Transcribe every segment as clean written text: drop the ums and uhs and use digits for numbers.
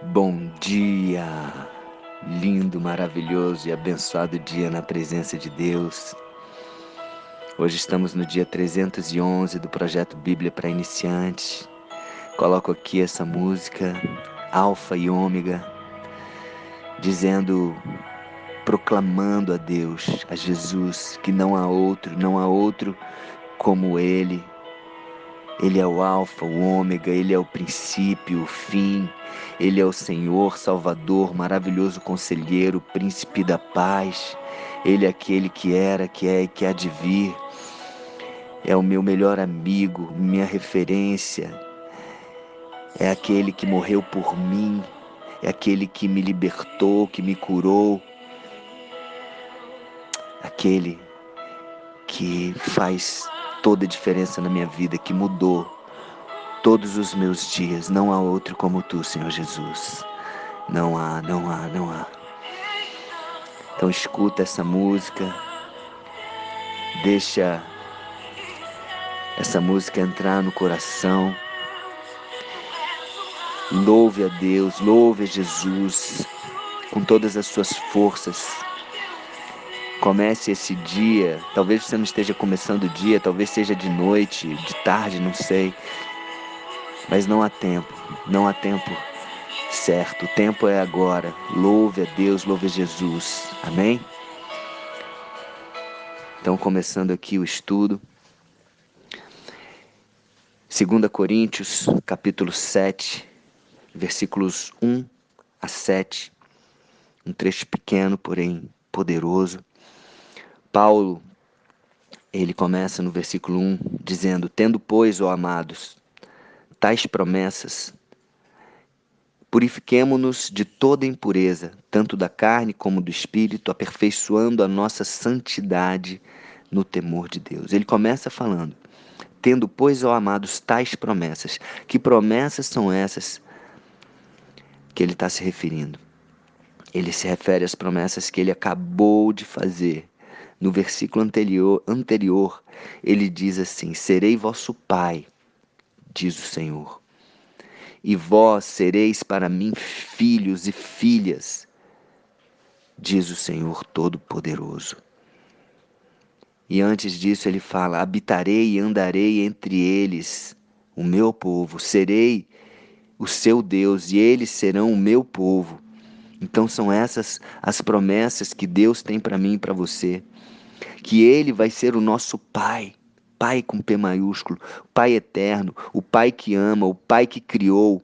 Bom dia, lindo, maravilhoso e abençoado dia na presença de Deus. Hoje estamos no dia 311 do projeto Bíblia para Iniciantes. Coloco aqui essa música, Alfa e Ômega, dizendo, proclamando a Deus, a Jesus, que não há outro como Ele. Ele é o Alfa, o Ômega, Ele é o princípio, o fim. Ele é o Senhor, Salvador, maravilhoso Conselheiro, Príncipe da Paz. Ele é aquele que era, que é e que há de vir. É o meu melhor amigo, minha referência. É aquele que morreu por mim. É aquele que me libertou, que me curou. Aquele que faz toda a diferença na minha vida, que mudou todos os meus dias. Não há outro como tu, Senhor Jesus. Não há, não há, não há. Então escuta essa música, deixa essa música entrar no coração. Louve a Deus, louve a Jesus com todas as suas forças. Comece esse dia, talvez você não esteja começando o dia, talvez seja de noite, de tarde, não sei. Mas não há tempo certo, o tempo é agora. Louve a Deus, louve a Jesus, amém? Então começando aqui o estudo. 2 Coríntios, capítulo 7, versículos 1 a 7, um trecho pequeno, porém poderoso. Paulo, ele começa no versículo 1, dizendo, tendo, pois, ó amados, tais promessas, purifiquemo-nos de toda impureza, tanto da carne como do espírito, aperfeiçoando a nossa santidade no temor de Deus. Ele começa falando, tendo, pois, ó amados, tais promessas. Que promessas são essas que ele está se referindo? Ele se refere às promessas que ele acabou de fazer. No versículo anterior, ele diz assim, serei vosso pai, diz o Senhor. E vós sereis para mim filhos e filhas, diz o Senhor Todo-Poderoso. E antes disso ele fala, habitarei e andarei entre eles, o meu povo, serei o seu Deus e eles serão o meu povo. Então são essas as promessas que Deus tem para mim e para você. Que Ele vai ser o nosso Pai. Pai com P maiúsculo. Pai eterno. O Pai que ama. O Pai que criou.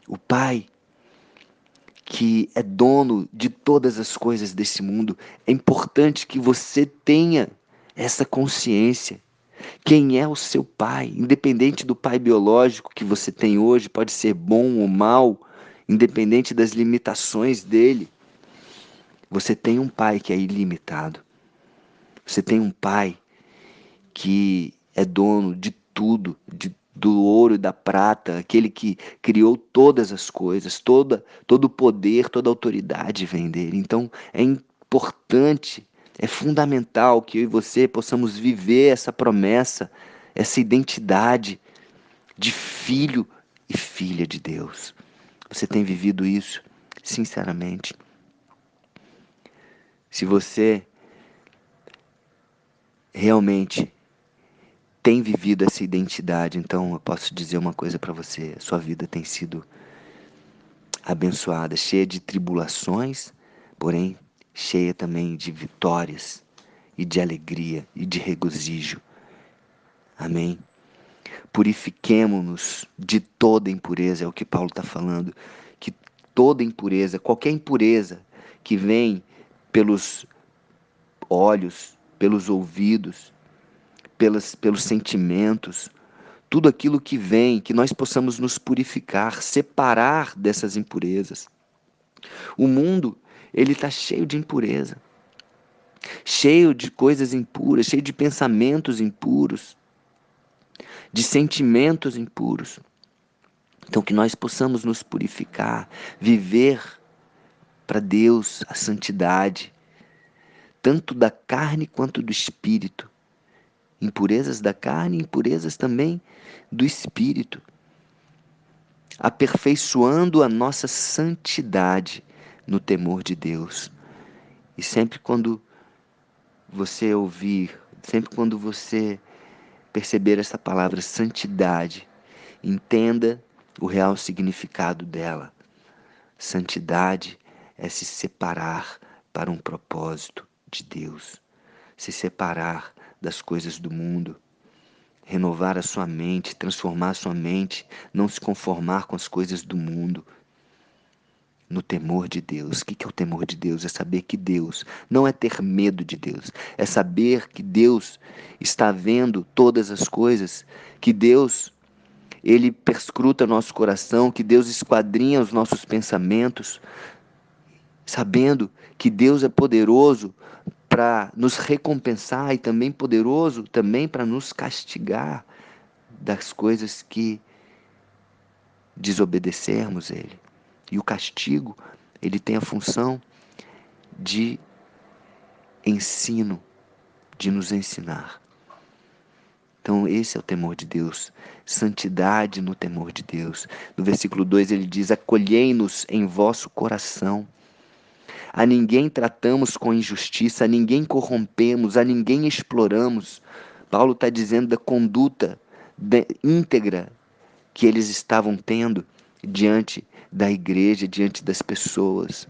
O Pai que é dono de todas as coisas desse mundo. É importante que você tenha essa consciência. Quem é o seu pai? Independente do pai biológico que você tem hoje, pode ser bom ou mal, independente das limitações dele. Você tem um pai que é ilimitado. Você tem um pai que é dono de tudo, do ouro e da prata, aquele que criou todas as coisas, todo o poder, toda a autoridade vem dele. Então é importante, é fundamental que eu e você possamos viver essa promessa, essa identidade de filho e filha de Deus. Você tem vivido isso, sinceramente? Se você realmente tem vivido essa identidade, então eu posso dizer uma coisa para você: a sua vida tem sido abençoada, cheia de tribulações, porém cheia também de vitórias e de alegria e de regozijo. Amém? Purifiquemo-nos de toda impureza, é o que Paulo está falando, que toda impureza, qualquer impureza que vem pelos olhos, pelos ouvidos, pelos sentimentos, tudo aquilo que vem, que nós possamos nos purificar, separar dessas impurezas. O mundo, ele está cheio de impureza, cheio de coisas impuras, cheio de pensamentos impuros, de sentimentos impuros. Então, que nós possamos nos purificar, viver para Deus a santidade, tanto da carne quanto do espírito. Impurezas da carne, impurezas também do espírito. aperfeiçoando a nossa santidade no temor de Deus. E sempre quando você ouvir, sempre quando você perceber essa palavra santidade, entenda o real significado dela. Santidade é se separar para um propósito de Deus, se separar das coisas do mundo, renovar a sua mente, transformar a sua mente, não se conformar com as coisas do mundo, no temor de Deus. O que é o temor de Deus? É saber que Deus, não é ter medo de Deus, é saber que Deus está vendo todas as coisas, que Deus, Ele perscruta nosso coração, que Deus esquadrinha os nossos pensamentos, sabendo que Deus é poderoso para nos recompensar e também poderoso também para nos castigar das coisas que desobedecermos Ele. E o castigo, ele tem a função de ensino, de nos ensinar. Então, esse é o temor de Deus. Santidade no temor de Deus. No versículo 2 ele diz: acolhei-nos em vosso coração. A ninguém tratamos com injustiça, a ninguém corrompemos, a ninguém exploramos. Paulo está dizendo da conduta íntegra que eles estavam tendo diante da igreja, diante das pessoas.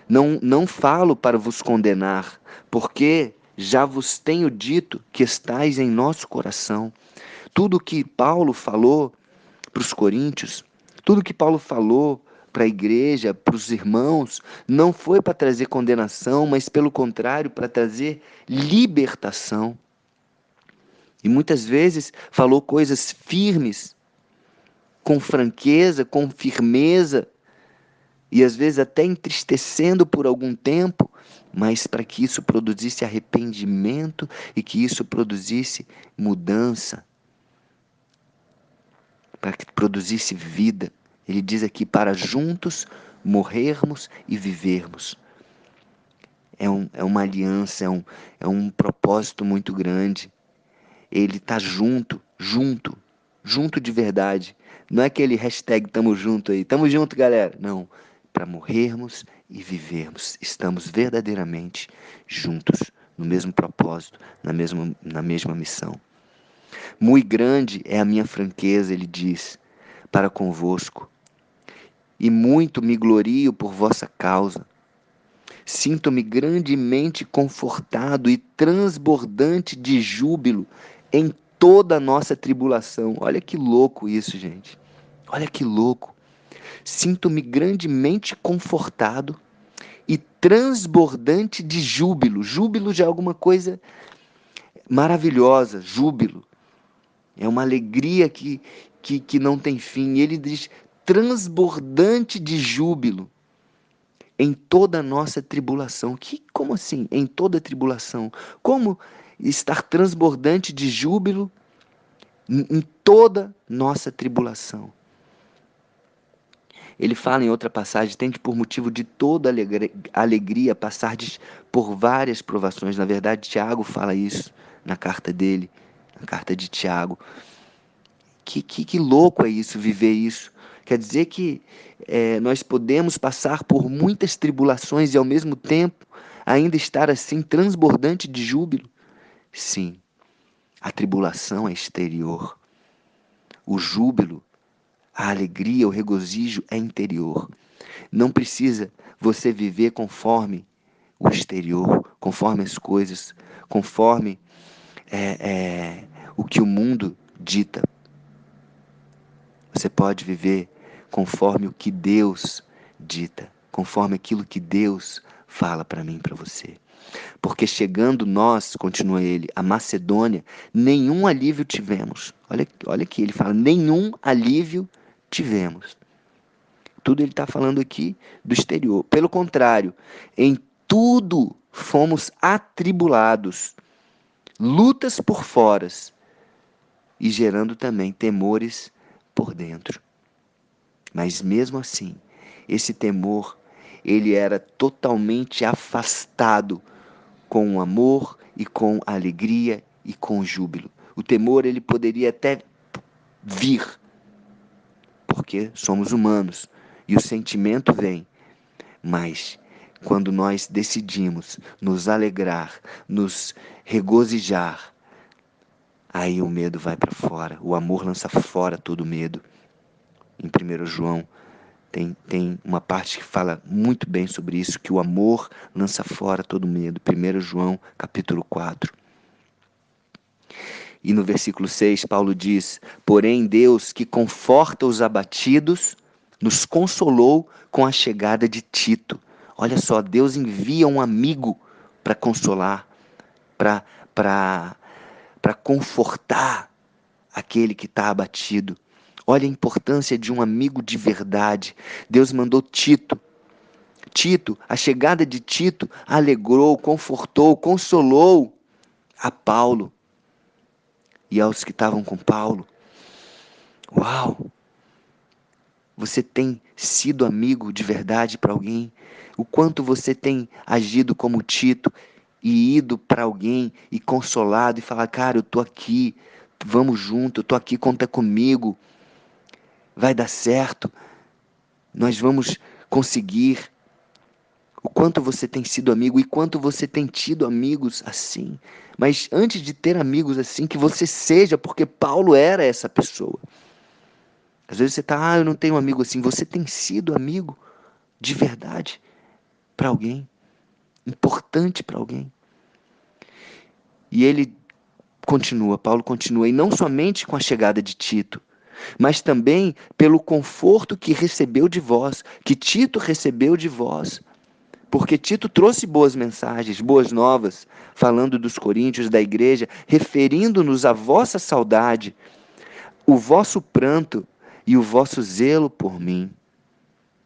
Não falo para vos condenar, porque já vos tenho dito que estáis em nosso coração. Tudo que Paulo falou para os coríntios, tudo que Paulo falou para a igreja, para os irmãos, não foi para trazer condenação, mas pelo contrário, para trazer libertação. E muitas vezes falou coisas firmes, com franqueza, com firmeza, e às vezes até entristecendo por algum tempo, mas para que isso produzisse arrependimento e que isso produzisse mudança, para que produzisse vida. Ele diz aqui: para juntos morrermos e vivermos. É uma aliança, é um propósito muito grande. Ele está junto de verdade. Não é aquele hashtag tamo junto aí, tamo junto, galera. Não, para morrermos e vivermos. Estamos verdadeiramente juntos, no mesmo propósito, na mesma missão. Muito grande é a minha franqueza, ele diz, para convosco, e muito me glorio por vossa causa. Sinto-me grandemente confortado e transbordante de júbilo em toda a nossa tribulação. Olha que louco isso, gente. Olha que louco. Sinto-me grandemente confortado e transbordante de júbilo. Júbilo já é alguma coisa maravilhosa. Júbilo. É uma alegria que não tem fim. E ele diz transbordante de júbilo em toda a nossa tribulação. Como assim? Em toda tribulação. Como estar transbordante de júbilo em toda nossa tribulação? Ele fala em outra passagem: tende por motivo de toda alegria passardes por várias provações. Na verdade, Tiago fala isso na carta dele, na carta de Tiago. Que louco é isso, viver isso. Quer dizer que nós podemos passar por muitas tribulações e ao mesmo tempo ainda estar assim transbordante de júbilo? Sim, a tribulação é exterior. O júbilo, a alegria, o regozijo é interior. Não precisa você viver conforme o exterior, conforme as coisas, conforme o que o mundo dita. Você pode viver conforme o que Deus dita, conforme aquilo que Deus fala para mim e para você. Porque chegando nós, continua ele, a Macedônia, nenhum alívio tivemos. Olha aqui, ele fala, nenhum alívio tivemos. Tudo ele está falando aqui do exterior. Pelo contrário, em tudo fomos atribulados, lutas por fora e gerando também temores por dentro. Mas mesmo assim, esse temor, ele era totalmente afastado com o amor e com a alegria e com o júbilo. O temor, ele poderia até vir, porque somos humanos e o sentimento vem. Mas quando nós decidimos nos alegrar, nos regozijar, aí o medo vai para fora. O amor lança fora todo medo. Em 1 João tem uma parte que fala muito bem sobre isso, que o amor lança fora todo medo. 1 João capítulo 4. E no versículo 6, Paulo diz: porém Deus, que conforta os abatidos, nos consolou com a chegada de Tito. Olha só, Deus envia um amigo para consolar, para confortar aquele que está abatido. Olha a importância de um amigo de verdade. Deus mandou Tito. A chegada de Tito alegrou, confortou, consolou a Paulo e aos que estavam com Paulo. Uau! Você tem sido amigo de verdade para alguém? O quanto você tem agido como Tito e ido para alguém e consolado e falar: cara, eu tô aqui, vamos junto, eu tô aqui, conta comigo, vai dar certo, nós vamos conseguir. O quanto você tem sido amigo e quanto você tem tido amigos assim. Mas antes de ter amigos assim, que você seja, porque Paulo era essa pessoa. Às vezes você está, eu não tenho um amigo assim. Você tem sido amigo de verdade para alguém, importante para alguém. E ele continua, Paulo continua, e não somente com a chegada de Tito, mas também pelo conforto que recebeu de vós, que Tito recebeu de vós. Porque Tito trouxe boas mensagens, boas novas, falando dos coríntios, da igreja, referindo-nos à vossa saudade, o vosso pranto e o vosso zelo por mim,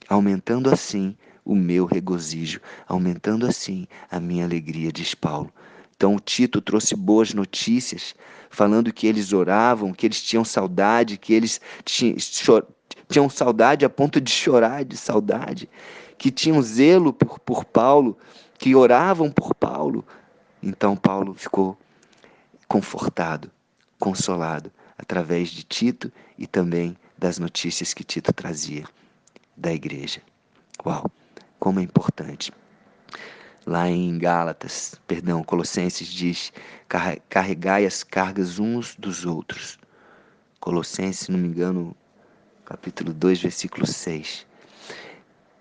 aumentando assim o meu regozijo, aumentando assim a minha alegria, diz Paulo. Então Tito trouxe boas notícias, falando que eles oravam, que eles tinham saudade, que eles tinham saudade a ponto de chorar de saudade, que tinham zelo por Paulo, que oravam por Paulo. Então Paulo ficou confortado, consolado, através de Tito e também das notícias que Tito trazia da igreja. Uau, como é importante. Lá em Colossenses diz: carregai as cargas uns dos outros. Colossenses, se não me engano, capítulo 2, versículo 6.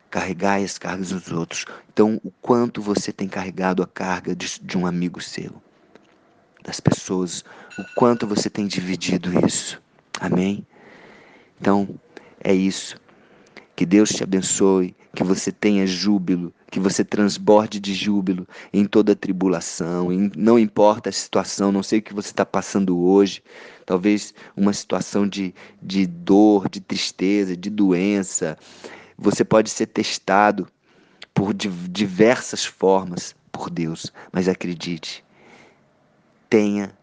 Carregai as cargas dos outros. Então, o quanto você tem carregado a carga de um amigo seu, das pessoas, o quanto você tem dividido isso. Amém? Então, é isso. Que Deus te abençoe, que você tenha júbilo, que você transborde de júbilo em toda tribulação, não importa a situação, não sei o que você está passando hoje, talvez uma situação de dor, de tristeza, de doença. Você pode ser testado por diversas formas por Deus, mas acredite, tenha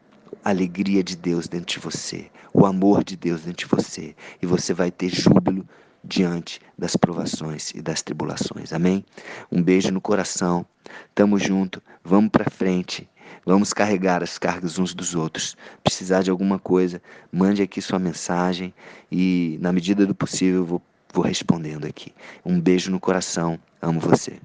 a alegria de Deus dentro de você, o amor de Deus dentro de você, e você vai ter júbilo diante das provações e das tribulações. Amém? Um beijo no coração. Tamo junto. Vamos para frente. Vamos carregar as cargas uns dos outros. Precisar de alguma coisa, mande aqui sua mensagem e, na medida do possível, eu vou respondendo aqui. Um beijo no coração. Amo você.